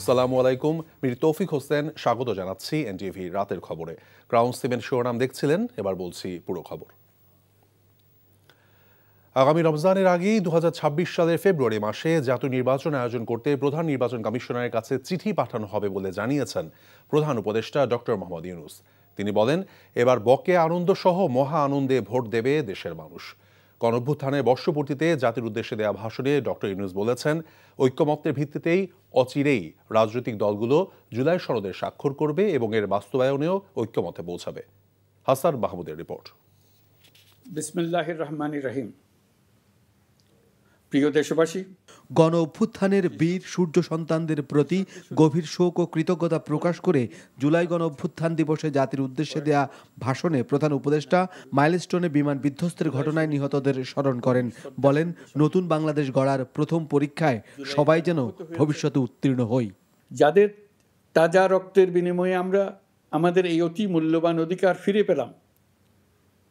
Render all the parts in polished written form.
আসসালামু আলাইকুম। মীর তৌফিক হোসেন স্বাগত জানাচ্ছি এনটিভি রাতের খবরে। ক্রাউন 7 শিরোনাম দেখছিলেন, এবার বলছি পুরো খবর। আগামী রমজানের আগেই 2026 সালের ফেব্রুয়ারি মাসে জাতীয় নির্বাচন আয়োজন করতে প্রধান নির্বাচন কমিশনারের কাছে চিঠি পাঠানো হবে বলে জানিয়েছেন প্রধান উপদেষ্টা ডক্টর মোহাম্মদ ইউনূস। তিনি বলেন, এবার বকেয়া আনন্দ সহ মহা আনন্দে ভোট দেবে দেশের মানুষ। গণঅভ্যুত্থানের বর্ষপূর্তিতে জাতির উদ্দেশ্যে দেওয়া ভাষণে ডক্টর ইউনূস বলেছেন, ঐক্যমত্যের ভিত্তিতেই অচিরেই রাজনৈতিক দলগুলো জুলাই সনদের স্বাক্ষর করবে এবং এর বাস্তবায়নেও ঐক্যমত্যে পৌঁছাবে। হাসান মাহমুদের রিপোর্ট। বিসমিল্লাহির রহমানির রহিম। প্রিয় দেশবাসী, গণ অভ্যুত্থানের বীর সূর্য সন্তানদের প্রতি গভীর শোক ও কৃতজ্ঞতা প্রকাশ করে জুলাই গণ অভ্যুত্থান দিবসে জাতির উদ্দেশ্যে দেয়া ভাষণে প্রধান উপদেষ্টা মাইলস্টোনে বিমান বিধ্বস্তের ঘটনায় নিহতদের স্মরণ করেন। বলেন, নতুন বাংলাদেশ গড়ার প্রথম পরীক্ষায় সবাই যেন ভবিষ্যতে উত্তীর্ণ হই। যাদের তাজা রক্তের বিনিময়ে আমরা আমাদের এই অতি মূল্যবান অধিকার ফিরে পেলাম,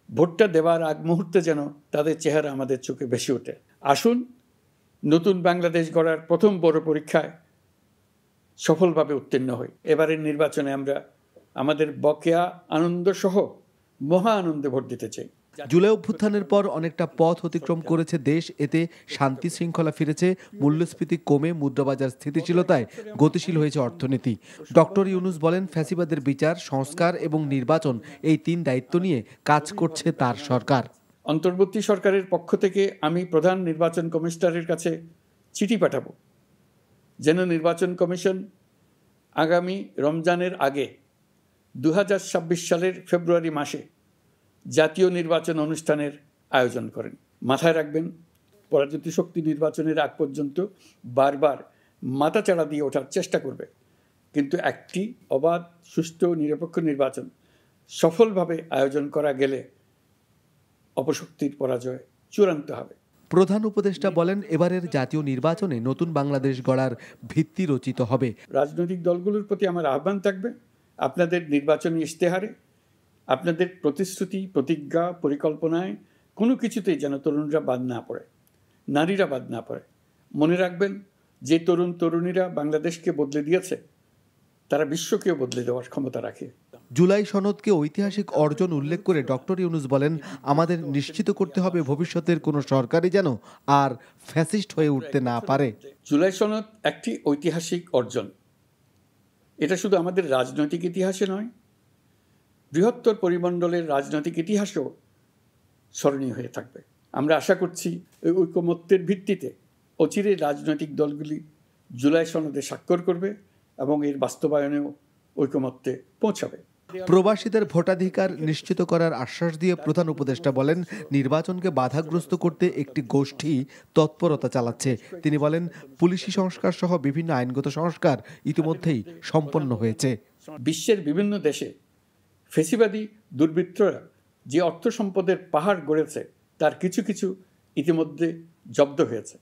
ভোটটা দেওয়ার আগ মুহূর্তে যেন তাদের চেহারা আমাদের চোখে ভেসে ওঠে। আসুন নতুন বাংলাদেশ গড়ার প্রথম বড় পরীক্ষায় সফলভাবে উত্তীর্ণ হই। এবারের নির্বাচনে আমরা আমাদের বকেয়া আনন্দ সহ মহা আনন্দে ভোট দিতে চাই। জুলাই অভ্যুত্থানের পর অনেকটা পথ অতিক্রম করেছে দেশ। এতে শান্তি শৃঙ্খলা ফিরেছে, মূল্যস্ফীতি কমে মুদ্রাবাজার স্থিতিশীলতায় গতিশীল হয়েছে অর্থনীতি। ডক্টর ইউনূস বলেন, ফ্যাসিবাদের বিচার, সংস্কার এবং নির্বাচন, এই তিন দায়িত্ব নিয়ে কাজ করছে তার সরকার। অন্তর্বর্তী সরকারের পক্ষ থেকে আমি প্রধান নির্বাচন কমিশনারের কাছে চিঠি পাঠাবো, যেন নির্বাচন কমিশন আগামী রমজানের আগে 2026 সালের ফেব্রুয়ারি মাসে জাতীয় নির্বাচন অনুষ্ঠানের আয়োজন করেন। মাথায় রাখবেন, পরাজিত শক্তি নির্বাচনের আগ পর্যন্ত বারবার মাথাচাড়া দিয়ে ওঠার চেষ্টা করবে, কিন্তু একটি অবাধ, সুষ্ঠু, নিরপেক্ষ নির্বাচন সফলভাবে আয়োজন করা গেলে অপশক্তির পরাজয় চূড়ান্ত হবে। প্রধান উপদেষ্টা বলেন, এবারের জাতীয় নির্বাচনে নতুন বাংলাদেশ গড়ার ভিত্তি রচিত হবে। রাজনৈতিক দলগুলোর প্রতি আমার আহ্বান থাকবে, আপনাদের নির্বাচনী ইশতেহারে, আপনাদের প্রতিশ্রুতি, প্রতিজ্ঞা, পরিকল্পনায় কোনো কিছুতেই যেন তরুণরা বাদ না পড়ে, নারীরা বাদ না পড়ে। মনে রাখবেন, যে তরুণ তরুণীরা বাংলাদেশকে বদলে দিয়েছে, তারা বিশ্বকেও বদলে দেওয়ার ক্ষমতা রাখে। জুলাই সনদকে ঐতিহাসিক অর্জন উল্লেখ করে ডক্টর ইউনূস বলেন, আমাদের নিশ্চিত করতে হবে ভবিষ্যতের কোনো সরকারই যেন আর ফ্যাসিস্ট হয়ে উঠতে না পারে। জুলাই সনদ একটি ঐতিহাসিক অর্জন। এটা শুধু আমাদের রাজনৈতিক ইতিহাসে নয়, বৃহত্তর পরিমণ্ডলের রাজনৈতিক ইতিহাসেও স্মরণীয় হয়ে থাকবে। আমরা আশা করছি এই ঐকমত্যের ভিত্তিতে অচিরে রাজনৈতিক দলগুলি জুলাই সনদে স্বাক্ষর করবে এবং এর বাস্তবায়নেও ঐকমত্যে পৌঁছাবে। প্রবাসীদের ভোটাধিকার নিশ্চিত করার আশ্বাস দিয়ে প্রধান উপদেষ্টা বলেন, নির্বাচনকে বাধাগ্রস্ত করতে একটি গোষ্ঠী তৎপরতা চালাচ্ছে। তিনি বলেন, পুলিশি সংস্কার সহ বিভিন্ন আইনগত সংস্কার ইতিমধ্যেই সম্পন্ন হয়েছে। বিশ্বের বিভিন্ন দেশে ফেসিবাদী দুর্বৃত্তরা যে অর্থ সম্পদের পাহাড় গড়েছে, তার কিছু কিছু ইতিমধ্যে জব্দ হয়েছে।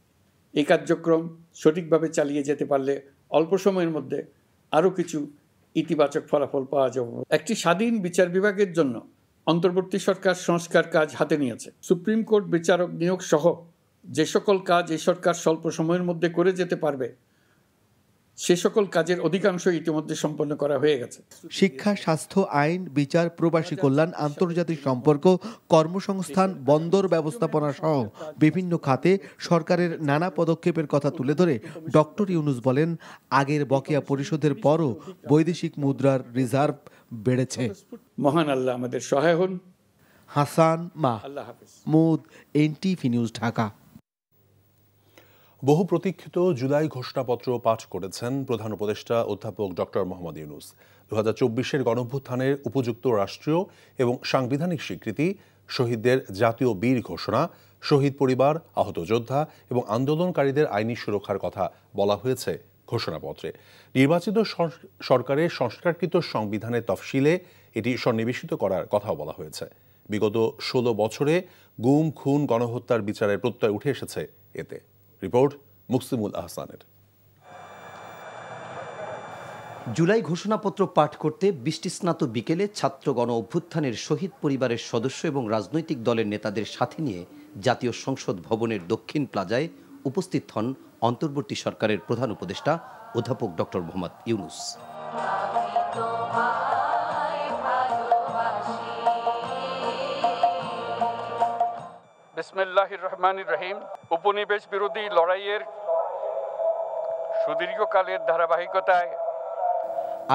এই কার্যক্রম সঠিকভাবে চালিয়ে যেতে পারলে অল্প সময়ের মধ্যে আরও কিছু ইতিবাচক ফলাফল পাওয়া যাবে। একটি স্বাধীন বিচার বিভাগের জন্য অন্তর্বর্তী সরকার সংস্কার কাজ হাতে নিয়েছে। সুপ্রিম কোর্ট বিচারক নিয়োগ সহ যে সকল কাজ এই সরকার স্বল্প সময়ের মধ্যে করে যেতে পারবে, সে সকল কাজের অধিকাংশ ইতিমধ্যে সম্পন্ন করা হয়ে গেছে। শিক্ষা, স্বাস্থ্য, আইন, বিচার, প্রবাসী কল্যাণ, আন্তর্জাতিক সম্পর্ক, কর্মসংস্থান, বন্দর ব্যবস্থাপনা সহ বিভিন্ন খাতে সরকারের নানা পদক্ষেপের কথা তুলে ধরে ডক্টর ইউনূস বলেন, আগের বকেয়া পরিশোধের পরও বৈদেশিক মুদ্রার রিজার্ভ বেড়েছে। মহান আল্লাহ আমাদের সহায় হন। Hasan Mahmud, NTV news, Dhaka. বহু প্রতীক্ষিত জুলাই ঘোষণাপত্র পাঠ করেছেন প্রধান উপদেষ্টা অধ্যাপক ডক্টর মোহাম্মদ ইউনূস। 2024-এর গণঅভ্যুত্থানের উপযুক্ত রাষ্ট্রীয় এবং সাংবিধানিক স্বীকৃতি, শহীদদের জাতীয় বীর ঘোষণা, শহীদ পরিবার, আহত যোদ্ধা এবং আন্দোলনকারীদের আইনি সুরক্ষার কথা বলা হয়েছে ঘোষণাপত্রে। নির্বাচিত সরকারের সংস্কারকৃত সংবিধানের তফসিলে এটি সন্নিবেশিত করার কথাও বলা হয়েছে। বিগত 16 বছরে গুম, খুন, গণহত্যার বিচারের প্রত্যয় উঠে এসেছে এতে। রিপোর্ট মুকসিমুল আহসানের। জুলাই ঘোষণাপত্র পাঠ করতে বৃষ্টিস্নাত বিকেলে ছাত্র গণ অভ্যুত্থানের শহীদ পরিবারের সদস্য এবং রাজনৈতিক দলের নেতাদের সাথে নিয়ে জাতীয় সংসদ ভবনের দক্ষিণ প্লাজায় উপস্থিত হন অন্তর্বর্তী সরকারের প্রধান উপদেষ্টা অধ্যাপক ডক্টর মোহাম্মদ ইউনূস। বিসমিল্লাহির রহমানির রহিম। উপনিবেশ বিরোধী লড়াইয়ের সুদীর্ঘকালের ধারাবাহিকতায়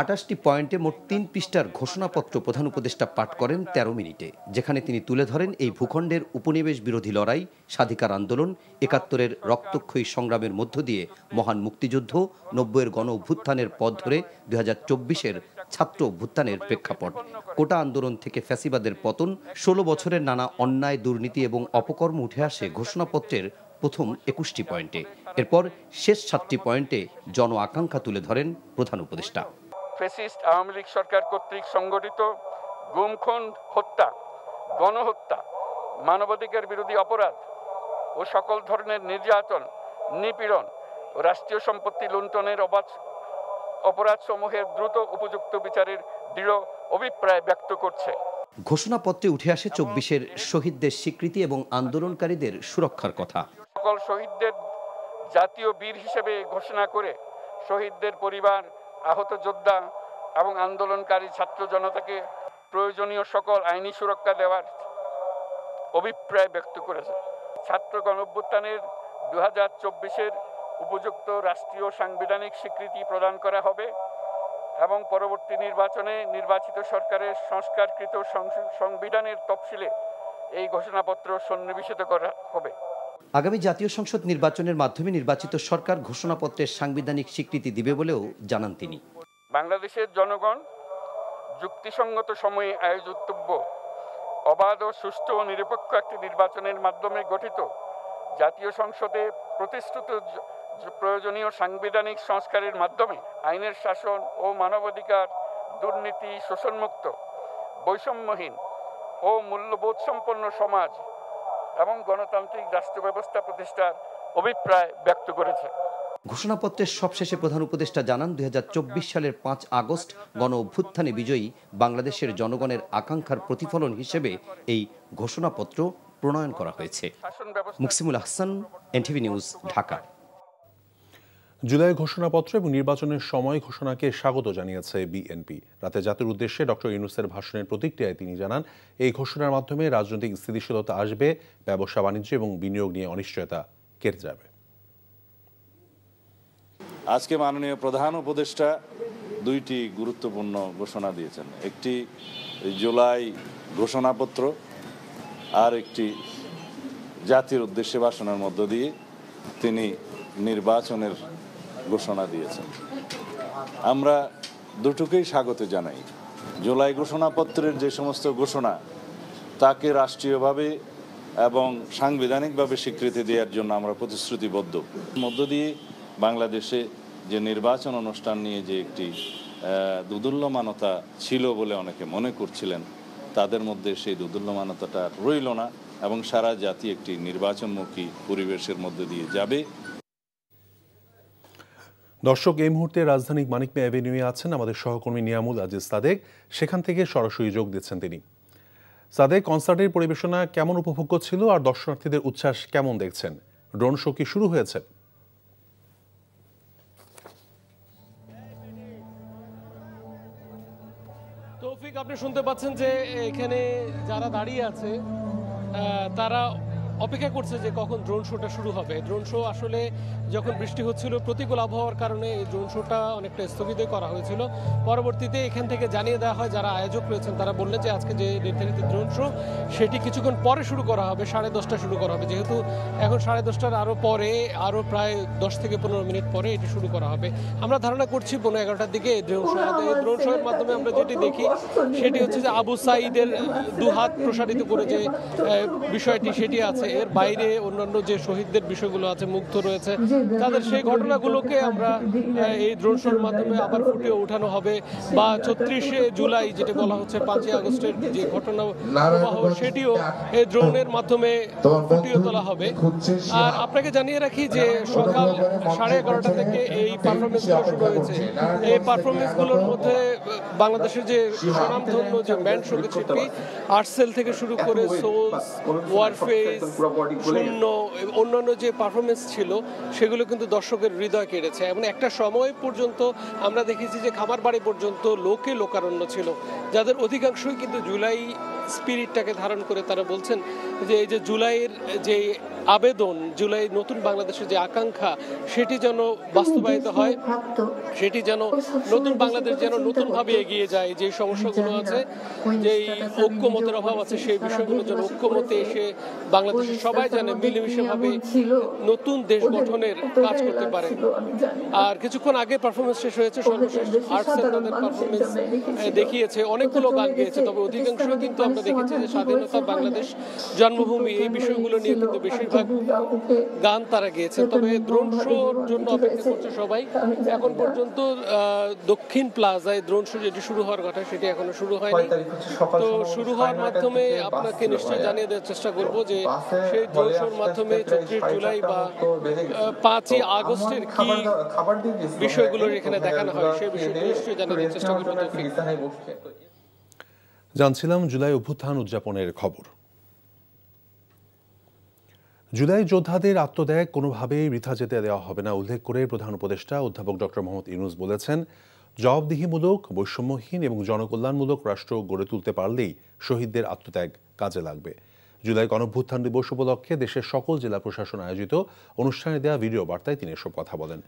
২৮টি পয়েন্টে মোট ৩ পৃষ্ঠার ঘোষণাপত্র প্রধান উপদেষ্টা পাঠ করেন ১৩ মিনিটে, যেখানে তিনি তুলে ধরেন এই ভূখণ্ডের উপনিবেশ বিরোধী লড়াই, স্বাধিকার আন্দোলন, ৭১-এর রক্তক্ষয়ী সংগ্রামের মধ্য দিয়ে মহান মুক্তিযুদ্ধ, ৯০-এর গণ অভ্যুত্থানের পথ ধরে ২০২৪-এর ছাত্র অভ্যুত্থানের প্রেক্ষাপট, কোটা আন্দোলন থেকে ফ্যাসিবাদের পতন, ১৬ বছরের নানা অন্যায়, দুর্নীতি এবং অপকর্ম উঠে আসে ঘোষণাপত্রের প্রথম ২১টি পয়েন্টে। এরপর শেষ ৭টি পয়েন্টে জন আকাঙ্ক্ষা তুলে ধরেন প্রধান উপদেষ্টা। ফ্যাসিস্ট আওয়ামী লীগ সরকার কর্তৃক সংগঠিত গুম, খুন, হত্যা, গণহত্যা, মানবাধিকার বিরোধী অপরাধ ও সকল ধরনের নির্যাতন, নিপীড়ন ও রাষ্ট্রীয় সম্পত্তি লুণ্ঠনের অপরাধ সমূহের দ্রুত উপযুক্ত বিচারের দৃঢ় অভিপ্রায় ব্যক্ত করছে। ঘোষণাপত্রে উঠে আসে ২৪-এর শহীদদের স্বীকৃতি এবং আন্দোলনকারীদের সুরক্ষার কথা। সকল শহীদদের জাতীয় বীর হিসেবে ঘোষণা করে শহীদদের পরিবার, আহত যোদ্ধা এবং আন্দোলনকারী ছাত্র জনতাকে প্রয়োজনীয় সকল আইনি সুরক্ষা দেওয়ার অভিপ্রায় ব্যক্ত করেছে। ছাত্র গণঅভ্যুত্থানের ২০২৪-এর উপযুক্ত রাষ্ট্রীয় সাংবিধানিক স্বীকৃতি প্রদান করা হবে এবং পরবর্তী নির্বাচনে নির্বাচিত সরকারের সংস্কারকৃত সংবিধানের তফসিলে এই ঘোষণাপত্র সন্নিবেশিত করা হবে। আগামী জাতীয় সংসদ নির্বাচনের মাধ্যমে নির্বাচিত সরকার ঘোষণাপত্রের সাংবিধানিক স্বীকৃতি দিবে বলেও জানান তিনি। বাংলাদেশের জনগণ যুক্তিসঙ্গত সময়ে আয়োজিতব্য অবাধ ও সুষ্ঠু ও নিরপেক্ষ একটি নির্বাচনের মাধ্যমে গঠিত জাতীয় সংসদে প্রতিশ্রুত প্রয়োজনীয় সাংবিধানিক সংস্কারের মাধ্যমে আইনের শাসন ও মানবাধিকার, দুর্নীতি, শোষণমুক্ত, বৈষম্যহীন ও মূল্যবোধ সম্পন্ন সমাজ এবং গণতান্ত্রিক রাষ্ট্র ব্যবস্থা প্রতিষ্ঠার অভিপ্রায় ব্যক্ত করেছে। ঘোষণাপত্রের সবশেষে প্রধান উপদেষ্টা জানান ২০২৪ সালের ৫ আগস্ট গণ অভ্যুত্থানে বিজয়ী বাংলাদেশের জনগণের আকাঙ্ক্ষার প্রতিফলন হিসেবে এই ঘোষণাপত্র প্রণয়ন করা হয়েছে। Muksimul Ahsan, NTV news, Dhaka. জুলাই ঘোষণাপত্র এবং নির্বাচনের সময় ঘোষণাকে স্বাগত জানিয়েছে বিএনপি। রাতে জাতির উদ্দেশ্যে ডক্টর ইউনূসের ভাষণের প্রতিক্রিয়ায় তিনি জানান, এই ঘোষণার মাধ্যমে রাজনৈতিক স্থিতিশীলতা আসবে, ব্যবসা বাণিজ্য এবং বিনিয়োগ নিয়ে অনিশ্চয়তা কেটে যাবে। আজকে মাননীয় প্রধান উপদেষ্টা দুইটি গুরুত্বপূর্ণ ঘোষণা দিয়েছেন। একটি জুলাই ঘোষণাপত্র, আর একটি জাতির উদ্দেশ্যে ভাষণের মধ্য দিয়ে তিনি নির্বাচনের ঘোষণা দিয়েছেন। আমরা দুটোকেই স্বাগত জানাই। জুলাই ঘোষণাপত্রের যে সমস্ত ঘোষণা, তাকে রাষ্ট্রীয়ভাবে এবং সাংবিধানিকভাবে স্বীকৃতি দেওয়ার জন্য আমরা প্রতিশ্রুতিবদ্ধ। মধ্য দিয়ে বাংলাদেশে যে নির্বাচন অনুষ্ঠান নিয়ে যে একটি দোদুল্যমানতা ছিল বলে অনেকে মনে করছিলেন, তাদের মধ্যে সেই দোদুল্যমানতাটা রইল না এবং সারা জাতি একটি নির্বাচনমুখী পরিবেশের মধ্যে দিয়ে যাবে। দর্শক, এই মুহূর্তে রাজধানী মানিক মিয়া অ্যাভিনিউয়ে আছেন আমাদের সহকর্মী নিয়ামুল আজিজ সাদেক। সেখান থেকে সরাসরি যোগ দিচ্ছেন তিনি। সাদেক, কনসার্টের পরিবেশনা কেমন উপভোগ্য ছিল আর দর্শনার্থীদের উচ্ছ্বাস কেমন দেখছেন? ড্রোন শো কি শুরু হয়েছে? তৌফিক, আপনি শুনতে পাচ্ছেন যে এখানে যারা দাঁড়িয়ে আছে তারা অপেক্ষা করছে যে কখন ড্রোন শোটা শুরু হবে। ড্রোন শো আসলে যখন বৃষ্টি হচ্ছিল, প্রতিকূল আবহাওয়ার কারণে এই ড্রোন শোটা অনেকটা স্থগিত করা হয়েছিল। পরবর্তীতে এখান থেকে জানিয়ে দেওয়া হয়, যারা আয়োজক রয়েছেন তারা বললেন যে আজকে যে নির্ধারিত ড্রোন শো সেটি কিছুক্ষণ পরে শুরু করা হবে, 10:30 শুরু করা হবে। যেহেতু এখন 10:30 আরও পরে, আরও প্রায় 10 থেকে 15 মিনিট পরে এটি শুরু করা হবে। আমরা ধারণা করছি 11:30-টার দিকে ড্রোন শো হবে। এই ড্রোন শোয়ের মাধ্যমে আমরা যেটি দেখি সেটি হচ্ছে যে আবু সাঈদের দুহাত প্রসারিত করে যে বিষয়টি সেটি আছে। এর বাইরে অন্যান্য যে শহীদদের বিষয়গুলো আছে, মুগ্ধ রয়েছে তাদের, সেই ঘটনাগুলোকে আমরা এই ড্রোন শোর মাধ্যমে আবার ফুটিয়ে ওঠানো হবে। বা 34শে জুলাই যেটা বলা হচ্ছে 5ই আগস্টের যে ঘটনা প্রবাহ, সেটিও এই ড্রোনের মাধ্যমে ফুটিয়ে তোলা হবে। আর আপনাকে জানিয়ে রাখি যে সকাল 11:30 থেকে এই পারফরমেন্সগুলো শুরু হয়েছে। এই পারফরমেন্সগুলোর মধ্যে বাংলাদেশের যে স্বনামধন্য যে ব্যান্ড সঙ্গীত শিল্পী আর্টসেল থেকে শুরু করে সোলস, ওয়ারফেস, শূন্য অন্যান্য যে পারফরমেন্স ছিল সেগুলো কিন্তু দর্শকের হৃদয় কেড়েছে। এবং একটা সময় পর্যন্ত আমরা দেখেছি যে খামার বাড়ি পর্যন্ত লোকে লোকারণ্য ছিল, যাদের অধিকাংশই কিন্তু জুলাই স্পিরিটটাকে ধারণ করে তারা বলছেন যে এই যে জুলাইয়ের যে আবেদন, জুলাই নতুন বাংলাদেশের যে আকাঙ্ক্ষা, সেটি যেন বাস্তবায়িত হয়, সেটি যেন নতুন বাংলাদেশ যেন নতুনভাবে এগিয়ে যায়। যে সমস্যাগুলো আছে, যেই ঐক্যমতের অভাব আছে, সেই বিষয়গুলো যেন ঐক্যমতে এসে বাংলাদেশের সবাই যেন মিলেমিশেভাবে নতুন দেশ গঠনের কাজ করতে পারে। আর কিছুক্ষণ আগে পারফরমেন্স শেষ হয়েছে, সর্বশেষ আর্টস সেন্টারের পারফরমেন্স দেখিয়েছে, অনেকগুলো গান গেয়েছে, তবে অধিকাংশ কিন্তু আমরা দেখেছি যে স্বাধীনতা, বাংলাদেশ, জন্মভূমি, এই বিষয়গুলো নিয়ে কিন্তু বেশিরভাগ গান তারা গেয়েছে। তবে ড্রোন শোর জন্য অপেক্ষা করছে সবাই। এখন পর্যন্ত দক্ষিণ প্লাজায় ড্রোন শো যেটি শুরু হওয়ার কথা সেটি এখনো শুরু হয়নি। তো শুরু হওয়ার মাধ্যমে আপনাকে নিশ্চয়ই জানিয়ে দেওয়ার চেষ্টা করব যে সেই ড্রোন শোর মাধ্যমে 34 জুলাই বা 5ই আগস্টের কি বিষয়গুলো এখানে দেখানো হয় সেই বিষয়টি নিশ্চয়ই জানিয়ে দেওয়ার চেষ্টা করব। জানছিলাম জুলাই অভ্যুত্থান উদযাপনের খবর। জুলাই যোদ্ধাদের আত্মত্যাগ কোনোভাবেই বৃথা যেতে দেওয়া হবে না উল্লেখ করে প্রধান উপদেষ্টা অধ্যাপক ডক্টর মোহাম্মদ ইউনূস বলেছেন, জবাবদিহিমূলক, বৈষম্যহীন এবং জনকল্যাণমূলক রাষ্ট্র গড়ে তুলতে পারলেই শহীদদের আত্মত্যাগ কাজে লাগবে। জুলাই গণঅভ্যুত্থান দিবস উপলক্ষে দেশের সকল জেলা প্রশাসন আয়োজিত অনুষ্ঠানে দেওয়া ভিডিও বার্তায় তিনি এসব কথা বলেন।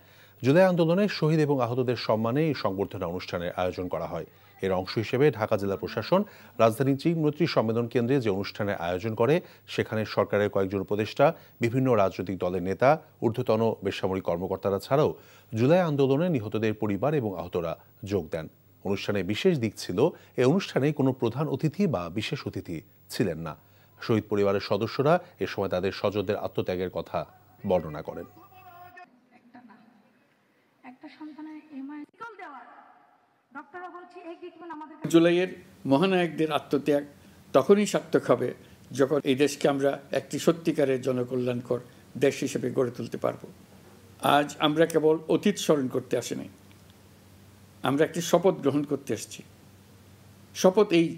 জুলাই আন্দোলনে শহীদ এবং আহতদের সম্মানে এই সংবর্ধনা অনুষ্ঠানের আয়োজন করা হয়। এর অংশ হিসেবে ঢাকা জেলা প্রশাসন রাজধানীর চিমৈত্রী সম্মেলন কেন্দ্রে যে অনুষ্ঠানের আয়োজন করে, সেখানে সরকারের কয়েকজন উপদেষ্টা, বিভিন্ন রাজনৈতিক দলের নেতা, ঊর্ধ্বতন বেসামরিক কর্মকর্তারা ছাড়াও জুলাই আন্দোলনে নিহতদের পরিবার এবং আহতরা যোগ দেন। অনুষ্ঠানে বিশেষ দিক ছিল, এই অনুষ্ঠানে কোনো প্রধান অতিথি বা বিশেষ অতিথি ছিলেন না। শহীদ পরিবারের সদস্যরা এ সময় তাদের স্বজনদের আত্মত্যাগের কথা বর্ণনা করেন। জুলাইয়ের মহানায়কদের আত্মত্যাগ তখনই সার্থক হবে যখন এই দেশকে আমরা একটি সত্যিকারের জনকল্যাণকর দেশ হিসেবে গড়ে তুলতে পারব। আজ আমরা কেবল অতীত স্মরণ করতে আসিনি, আমরা একটি শপথ গ্রহণ করতে এসেছি। শপথ এই,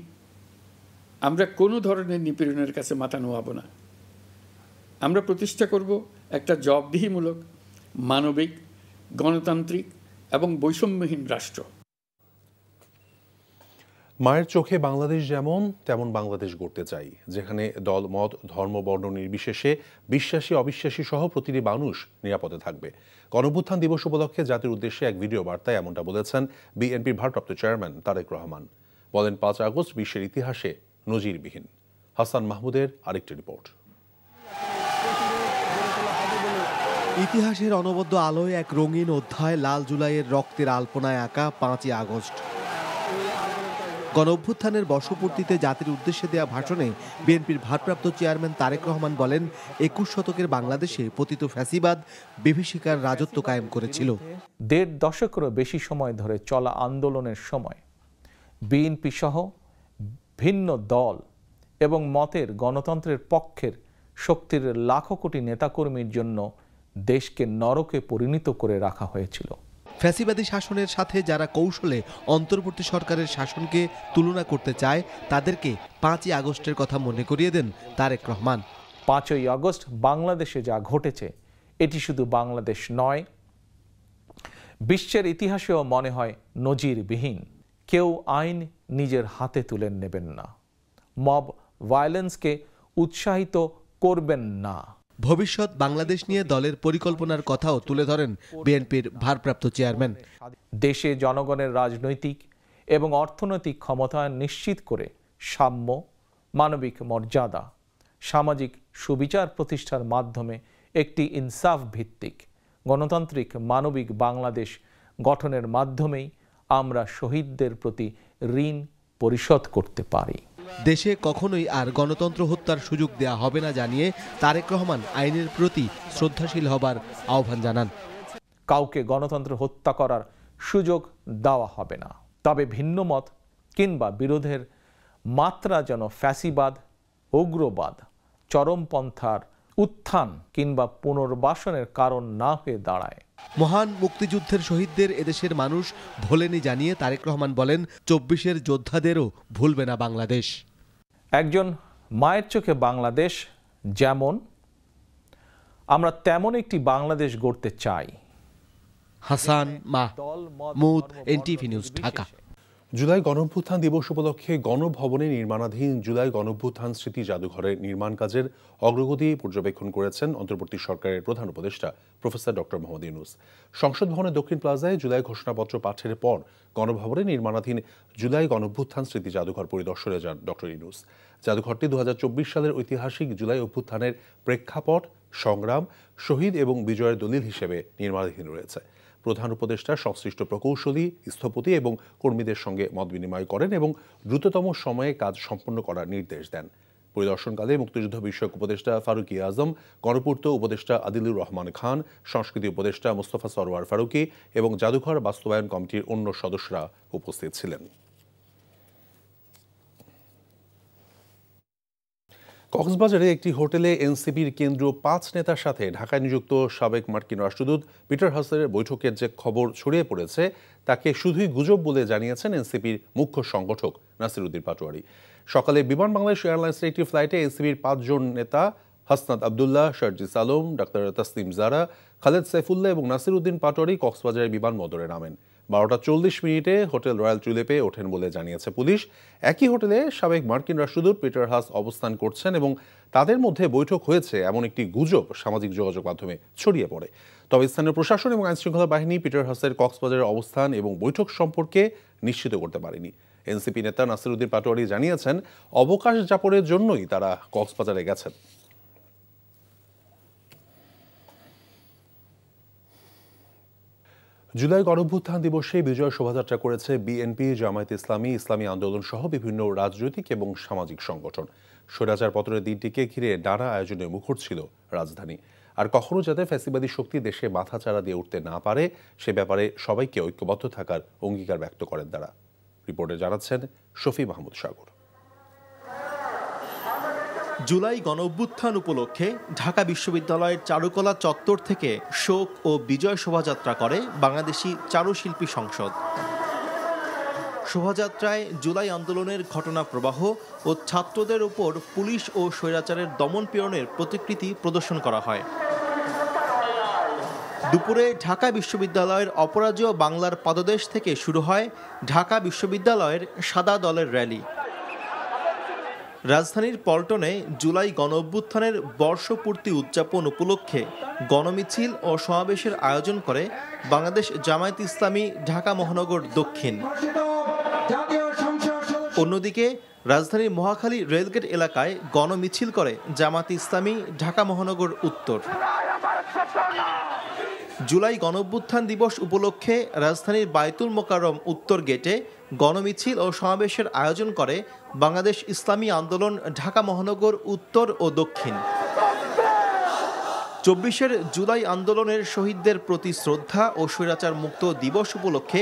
আমরা কোনো ধরনের নিপীড়নের কাছে মাথা নোয়াব না। আমরা প্রতিষ্ঠা করব একটা জবাবদিহিমূলক, মানবিক, গণতান্ত্রিক এবং বৈষম্যহীন রাষ্ট্র। মায়ের চোখে বাংলাদেশ যেমন তেমন বাংলাদেশ গড়তে চাই, যেখানে দল, মত, ধর্ম, বর্ণ নির্বিশেষে বিশ্বাসী অবিশ্বাসী সহ প্রতিটি মানুষ নিরাপদে থাকবে। গণঅভ্যুত্থান দিবস উপলক্ষে জাতির উদ্দেশ্যে এক ভিডিও বার্তায় এমনটা বলেছেন বিএনপির ভারপ্রাপ্ত চেয়ারম্যান তারেক রহমান। বলেন, 5 আগস্ট বিশ্বের ইতিহাসে নজিরবিহীন। হাসান মাহমুদের আরেকটি রিপোর্ট। ইতিহাসের অনবদ্য আলোয় এক রঙিন অধ্যায়, লাল জুলাইয়ের রক্তের আলপনায় আঁকা 5ই আগস্ট। গণঅভ্যুত্থানের বর্ষপূর্তিতে জাতির উদ্দেশ্যে দেয়া ভাষণে বিএনপির ভারপ্রাপ্ত চেয়ারম্যান তারেক রহমান বলেন, 21 শতকের বাংলাদেশে পতিত ফ্যাসিবাদ বিভীষিকার রাজত্ব কায়েম করেছিল। 1.5 দশকেরও বেশি সময় ধরে চলা আন্দোলনের সময় বিএনপি সহ ভিন্ন দল এবং মতের গণতন্ত্রের পক্ষের শক্তির লাখো কোটি নেতাকর্মীর জন্য দেশকে নরকে পরিণত করে রাখা হয়েছিল। ফ্যাসিবাদী শাসনের সাথে যারা কৌশলে অন্তর্বর্তী সরকারের শাসনকে তুলনা করতে চায়, তাদেরকে 5ই আগস্টের কথা মনে করিয়ে দেন তারেক রহমান। 5ই আগস্ট বাংলাদেশে যা ঘটেছে, এটি শুধু বাংলাদেশ নয়, বিশ্বের ইতিহাসেও মনে হয় নজিরবিহীন। কেউ আইন নিজের হাতে তুলে নেবেন না, মব ভায়োলেন্সকে উৎসাহিত করবেন না। ভবিষ্যৎ বাংলাদেশ নিয়ে দলের পরিকল্পনার কথাও তুলে ধরেন বিএনপির ভারপ্রাপ্ত চেয়ারম্যান। দেশে জনগণের রাজনৈতিক এবং অর্থনৈতিক ক্ষমতায়ন নিশ্চিত করে সাম্য, মানবিক মর্যাদা, সামাজিক সুবিচার প্রতিষ্ঠার মাধ্যমে একটি ইনসাফ ভিত্তিক গণতান্ত্রিক মানবিক বাংলাদেশ গঠনের মাধ্যমেই আমরা শহীদদের প্রতি ঋণ পরিশোধ করতে পারি। দেশে কখনোই আর গণতন্ত্র হত্যার সুযোগ দেয়া হবে না জানিয়ে তারেক রহমান আইনের প্রতি শ্রদ্ধাশীল হবার আহ্বান জানান। কাউকে গণতন্ত্র হত্যা করার সুযোগ দেওয়া হবে না, তবে ভিন্নমত কিংবা বিরোধের মাত্রা যেন ফ্যাসিবাদ, উগ্রবাদ, চরমপন্থার উত্থান কিংবা পুনর্বাসনের কারণ না হয়ে দাঁড়ায়। মহান মুক্তিযুদ্ধের শহীদদের এদেশের মানুষ ভোলেনি জানিয়ে তারেক রহমান বলেন, 24-এর যোদ্ধাদেরও ভুলবে না বাংলাদেশ। একজন মায়ের চোখে বাংলাদেশ যেমন আমরা তেমন একটি বাংলাদেশ গড়তে চাই। Hasan Mahmud, NTV news, Dhaka. জুলাই গণঅভ্যুত্থান দিবস উপলক্ষে গণভবনে নির্মাণাধীন জুলাই গণঅভ্যুত্থান স্মৃতি জাদুঘরের নির্মাণ কাজের অগ্রগতি পর্যবেক্ষণ করেছেন অন্তর্বর্তী সরকারের প্রধান উপদেষ্টা প্রফেসর ডক্টর মোহাম্মদ ইউনূস। সংসদ ভবনের দক্ষিণ প্লাজায় জুলাই ঘোষণাপত্র পাঠের পর গণভবনে নির্মাণাধীন জুলাই গণঅভ্যুত্থান স্মৃতি জাদুঘর পরিদর্শনে যান ডক্টর ইউনূস। জাদুঘরটি 2024 সালের ঐতিহাসিক জুলাই অভ্যুত্থানের প্রেক্ষাপট, সংগ্রাম, শহীদ এবং বিজয়ের দলিল হিসেবে নির্মাণাধীন রয়েছে। প্রধান উপদেষ্টা সংশ্লিষ্ট প্রকৌশলী, স্থপতি এবং কর্মীদের সঙ্গে মত বিনিময় করেন এবং দ্রুততম সময়ে কাজ সম্পন্ন করার নির্দেশ দেন। পরিদর্শনকালে মুক্তিযুদ্ধ বিষয়ক উপদেষ্টা ফারুকী আজম, গণপূর্ত উপদেষ্টা আদিলুর রহমান খান, সংস্কৃতি উপদেষ্টা মোস্তফা সরওয়ার ফারুকী এবং জাদুঘর বাস্তবায়ন কমিটির অন্য সদস্যরা উপস্থিত ছিলেন। কক্সবাজারে একটি হোটেলে এনসিপির কেন্দ্রীয় 5 নেতার সাথে ঢাকায় নিযুক্ত সাবেক মার্কিন রাষ্ট্রদূত পিটার হাসের বৈঠকের যে খবর ছড়িয়ে পড়েছে তাকে শুধুই গুজব বলে জানিয়েছেন এনসিপির মুখ্য সংগঠক নাসির উদ্দিন পাটোয়ারি। সকালে বিমান বাংলাদেশ এয়ারলাইন্সের একটি ফ্লাইটে এনসিপির 5 জন নেতা হাসনাত আবদুল্লাহ, শারজিস আলম, ডাক্তার তাসলিম জারা, খালেদ সাইফুল্লাহ এবং নাসির উদ্দিন পাটোয়ারি কক্সবাজারের বিমানবন্দরে নামেন। 12:40 হোটেল রয়্যাল টুলিপে ওঠেন বলে জানিয়েছে পুলিশ। একই হোটেলে সাবেক মার্কিন রাষ্ট্রদূত পিটার হাস অবস্থান করছেন এবং তাদের মধ্যে বৈঠক হয়েছে এমন একটি গুজব সামাজিক যোগাযোগ মাধ্যমে ছড়িয়ে পড়ে। তবে স্থানীয় প্রশাসন এবং আইনশৃঙ্খলা বাহিনী পিটার হাসের কক্সবাজারের অবস্থান এবং বৈঠক সম্পর্কে নিশ্চিত করতে পারেনি। এনসিপি নেতা নাসির উদ্দিন পাটোয়ারি জানিয়েছেন, অবকাশ যাপনের জন্যই তারা কক্সবাজারে গেছেন। জুলাই গণঅভ্যুত্থান দিবসে বিজয় শোভাযাত্রা করেছে বিএনপি, জামায়াত ইসলামী, ইসলামী আন্দোলন সহ বিভিন্ন রাজনৈতিক এবং সামাজিক সংগঠন। স্বৈরাচার পতনের দিনটিকে ঘিরে নানা আয়োজনে মুখর ছিল রাজধানী। আর কখনো যাতে ফ্যাসিবাদী শক্তি দেশে মাথাচাড়া দিয়ে উঠতে না পারে সে ব্যাপারে সবাইকে ঐক্যবদ্ধ থাকার অঙ্গীকার ব্যক্ত করেন তারা। রিপোর্টে জানাচ্ছেন শফি মাহমুদ সাগর। জুলাই গণঅভ্যুত্থান উপলক্ষে ঢাকা বিশ্ববিদ্যালয়ের চারুকলা চত্বর থেকে শোক ও বিজয় শোভাযাত্রা করে বাংলাদেশি চারুশিল্পী সংসদ। শোভাযাত্রায় জুলাই আন্দোলনের ঘটনা প্রবাহ ও ছাত্রদের উপর পুলিশ ও স্বৈরাচারের দমন পীড়নের প্রতিকৃতি প্রদর্শন করা হয়। দুপুরে ঢাকা বিশ্ববিদ্যালয়ের অপরাজেয় বাংলার পাদদেশ থেকে শুরু হয় ঢাকা বিশ্ববিদ্যালয়ের সাদা দলের র্যালি। রাজধানীর পল্টনে জুলাই গণঅভ্যুত্থানের বর্ষপূর্তি উদযাপন উপলক্ষে গণমিছিল ও সমাবেশের আয়োজন করে বাংলাদেশ জামায়াত ইসলামী ঢাকা মহানগর দক্ষিণ। অন্যদিকে রাজধানীর মহাখালী রেলগেট এলাকায় গণমিছিল করে জামায়াত ইসলামী ঢাকা মহানগর উত্তর। জুলাই গণঅভ্যুত্থান দিবস উপলক্ষে রাজধানীর বায়তুল মোকাররম উত্তর গেটে গণমিছিল ও সমাবেশের আয়োজন করে বাংলাদেশ ইসলামী আন্দোলন ঢাকা মহানগর উত্তর ও দক্ষিণ। 24 জুলাই আন্দোলনের শহীদদের প্রতি শ্রদ্ধা ও স্বৈরাচার মুক্ত দিবস উপলক্ষে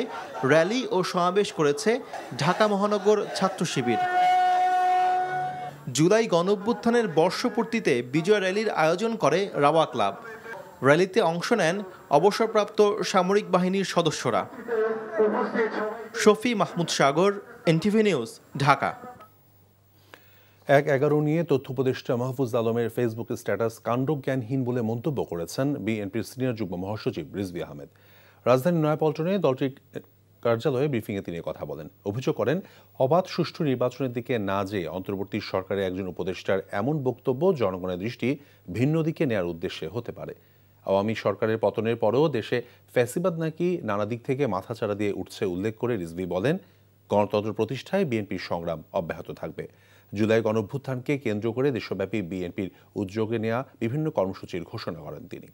র্যালি ও সমাবেশ করেছে ঢাকা মহানগর ছাত্র শিবির। জুলাই গণঅভ্যুত্থানের বর্ষপূর্তিতে বিজয় র্যালির আয়োজন করে রাওয়া ক্লাব। র্যালিতে অংশ নেন অবসরপ্রাপ্ত সামরিক বাহিনীর সদস্যরা। শফি মাহমুদ সাগর, এনটিভি নিউজ, ঢাকা। 1/11 নিয়ে তথ্য উপদেষ্টা মাহফুজ আলমের ফেসবুক স্ট্যাটাস কাণ্ডজ্ঞানহীন বলে মন্তব্য করেছেন বিএনপির সিনিয়র যুগ্ম মহাসচিব রিজভী আহমেদ। রাজধানীর নয়াপল্টনে দলটির কার্যালয়ে ব্রিফিংয়ে তিনি কথা বলেন। অভিযোগ করেন, অবাধ সুষ্ঠু নির্বাচনের দিকে না যেয়ে অন্তর্বর্তী সরকারের একজন উপদেষ্টার এমন বক্তব্য জনগণের দৃষ্টি ভিন্ন দিকে নেয়ার উদ্দেশ্যে হতে পারে। আওয়ামী সরকারের পতনের পরেও দেশে ফ্যাসিবাদ নাকি নানা দিক থেকে মাথাচাড়া দিয়ে উঠছে উল্লেখ করে রিজভী বলেন, গণতন্ত্র প্রতিষ্ঠায় বিএনপির সংগ্রাম অব্যাহত থাকবে। জুলাই গণঅভ্যুত্থানকে কেন্দ্র করে দেশব্যাপী বিএনপির উদ্যোগে নেওয়া বিভিন্ন কর্মসূচির ঘোষণা করেন তিনি।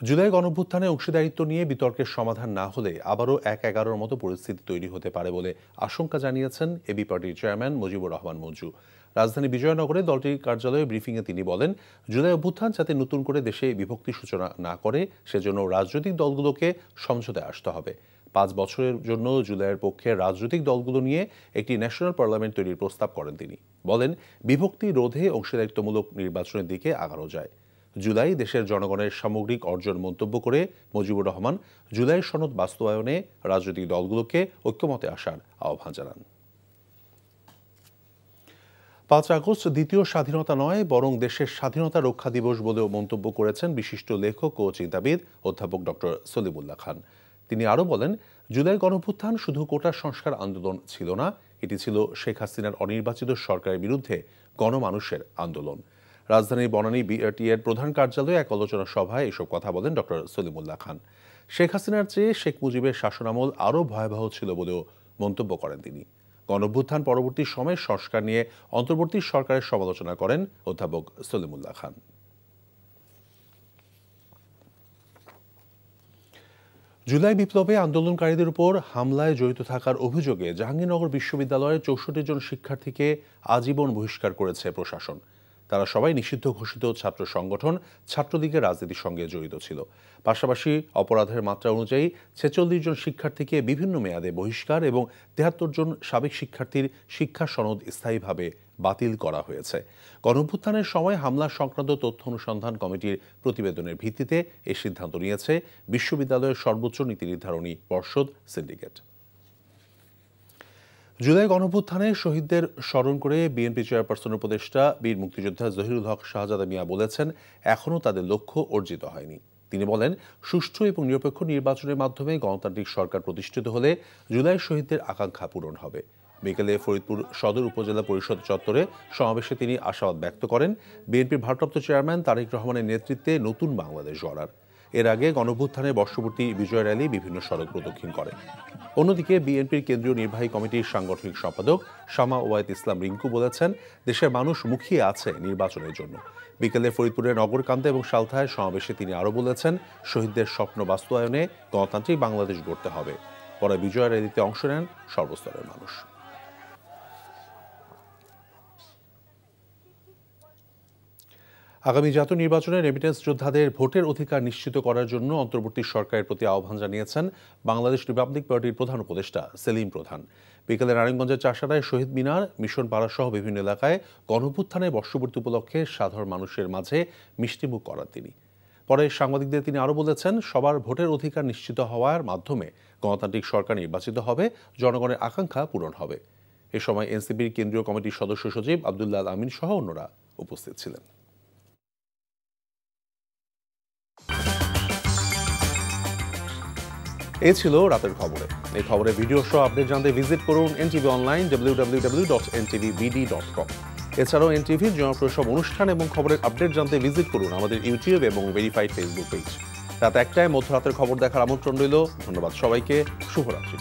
জুলাই গণঅভ্যুত্থানে অংশীদারিত্ব নিয়ে বিতর্কের সমাধান না হলে আবারও 1/11 মতো পরিস্থিতি তৈরি হতে পারে বলে আশঙ্কা জানিয়েছেন এবি পার্টির চেয়ারম্যান মুজিবুর রহমান মঞ্জু। রাজধানী বিজয়নগরে দলটির কার্যালয়ে ব্রিফিংয়ে তিনি বলেন, জুলাই অভ্যুত্থান যাতে নতুন করে দেশে বিভক্তি সূচনা না করে সেজন্য রাজনৈতিক দলগুলোকে সমঝোতায় আসতে হবে। 5 বছরের জন্য জুলাইয়ের পক্ষে রাজনৈতিক দলগুলো নিয়ে একটি ন্যাশনাল পার্লামেন্ট তৈরির প্রস্তাব করেন তিনি। বলেন, বিভক্তি রোধে অংশীদারিত্বমূলক নির্বাচনের দিকে আগানো যায়। জুলাই দেশের জনগণের সামগ্রিক অর্জন মন্তব্য করে মুজিবুর রহমান জুলাই সনদ বাস্তবায়নে রাজনৈতিক দলগুলোকে ঐক্যমতে আসার আহ্বান জানান। 5 আগস্ট দ্বিতীয় স্বাধীনতা নয় বরং দেশের স্বাধীনতা রক্ষা দিবস বলেও মন্তব্য করেছেন বিশিষ্ট লেখক ও চিন্তাবিদ অধ্যাপক ডক্টর সলিমুল্লাহ খান। তিনি আরও বলেন, জুলাই গণঅভ্যুত্থান শুধু কোটা সংস্কার আন্দোলন ছিল না, এটি ছিল শেখ হাসিনার অনির্বাচিত সরকারের বিরুদ্ধে গণমানুষের আন্দোলন। রাজধানীর বনানী বিআরটিএর প্রধান কার্যালয়ে এক আলোচনা সভায় এসব কথা বলেন ডক্টর সলিমুল্লাহ খান। শেখ হাসিনার চেয়ে শেখ মুজিবের শাসনামল আরও ভয়াবহ ছিল বলেও মন্তব্য করেন তিনি। গণঅভ্যুত্থান পরবর্তী সময়ে সংস্কার নিয়ে অন্তর্বর্তী সরকারের সমালোচনা করেন অধ্যাপক সলিমুল্লাহ খান। জুলাই বিপ্লবে আন্দোলনকারীদের উপর হামলায় জড়িত থাকার অভিযোগে জাহাঙ্গীরনগর বিশ্ববিদ্যালয়ের 64 জন শিক্ষার্থীকে আজীবন বহিষ্কার করেছে প্রশাসন। তারা সবাই নিষিদ্ধ ঘোষিত ছাত্র সংগঠন ছাত্রলীগের রাজনীতির সঙ্গে জড়িত ছিল। পাশাপাশি অপরাধের মাত্রা অনুযায়ী 46 জন শিক্ষার্থীকে বিভিন্ন মেয়াদে বহিষ্কার এবং 73 জন সাবেক শিক্ষার্থীর শিক্ষা সনদ স্থায়ীভাবে বাতিল করা হয়েছে। গণঅভ্যুত্থানের সময় হামলা সংক্রান্ত তথ্য অনুসন্ধান কমিটির প্রতিবেদনের ভিত্তিতে এ সিদ্ধান্ত নিয়েছে বিশ্ববিদ্যালয়ের সর্বোচ্চ নীতি নির্ধারণী পর্ষদ সিন্ডিকেট। জুলাই গণঅভ্যুত্থানে শহীদদের স্মরণ করে বিএনপি চেয়ারপারসন উপদেষ্টা বীর মুক্তিযোদ্ধা জহিরুল হক শাহজাদা মিয়া বলেছেন, এখনও তাদের লক্ষ্য অর্জিত হয়নি। তিনি বলেন, সুষ্ঠু এবং নিরপেক্ষ নির্বাচনের মাধ্যমে গণতান্ত্রিক সরকার প্রতিষ্ঠিত হলে জুলাই শহীদদের আকাঙ্ক্ষা পূরণ হবে। বিকেলে ফরিদপুর সদর উপজেলা পরিষদ চত্বরে সমাবেশে তিনি আশাবাদ ব্যক্ত করেন, বিএনপির ভারপ্রাপ্ত চেয়ারম্যান তারেক রহমানের নেতৃত্বে নতুন বাংলাদেশ গড়ার। এর আগে গণঅভ্যুত্থানের বর্ষপূর্তি বিজয় র্যালি বিভিন্ন সড়ক প্রদক্ষিণ করে। অন্যদিকে বিএনপির কেন্দ্রীয় নির্বাহী কমিটির সাংগঠনিক সম্পাদক শামা ওয়ায়েদ ইসলাম রিঙ্কু বলেছেন, দেশের মানুষ মুখিয়ে আছে নির্বাচনের জন্য। বিকেলে ফরিদপুরের নগরকান্দা এবং সালথায় সমাবেশে তিনি আরও বলেছেন, শহীদদের স্বপ্ন বাস্তবায়নে গণতান্ত্রিক বাংলাদেশ গড়তে হবে। পরে বিজয় র্যালিতে অংশ নেন সর্বস্তরের মানুষ। আগামী জাতীয় নির্বাচনে রেমিটেন্স যোদ্ধাদের ভোটের অধিকার নিশ্চিত করার জন্য অন্তর্বর্তী সরকারের প্রতি আহ্বান জানিয়েছেন বাংলাদেশ রিপাবলিক পার্টির প্রধান উপদেষ্টা সেলিম প্রধান। বিকেলে নারায়ণগঞ্জের চাষাড়ায় শহীদ মিনার, মিশন পাড়া সহ বিভিন্ন এলাকায় গণঅভ্যুত্থানের বর্ষপূর্তি উপলক্ষে সাধারণ মানুষের মাঝে মিষ্টিমুখ করান তিনি। পরে সাংবাদিকদের তিনি আরও বলেছেন, সবার ভোটের অধিকার নিশ্চিত হওয়ার মাধ্যমে গণতান্ত্রিক সরকার নির্বাচিত হবে, জনগণের আকাঙ্ক্ষা পূরণ হবে। এ সময় এনসিপির কেন্দ্রীয় কমিটির সদস্য সচিব আব্দুল্লাহ আমিন সহ অন্যরা উপস্থিত ছিলেন। এ ছিল রাতের খবরে। এই খবরের ভিডিও সহ আপডেট জানতে ভিজিট করুন এনটিভি অনলাইন www.ntvbd.com। এছাড়াও এনটিভির জনপ্রিয় সব অনুষ্ঠান এবং খবরের আপডেট জানতে ভিজিট করুন আমাদের ইউটিউব এবং ভেরিফাইড ফেসবুক পেজ। রাত 1টায় মধ্যরাতের খবর দেখার আমন্ত্রণ রইল। ধন্যবাদ সবাইকে। শুভরাত্রি।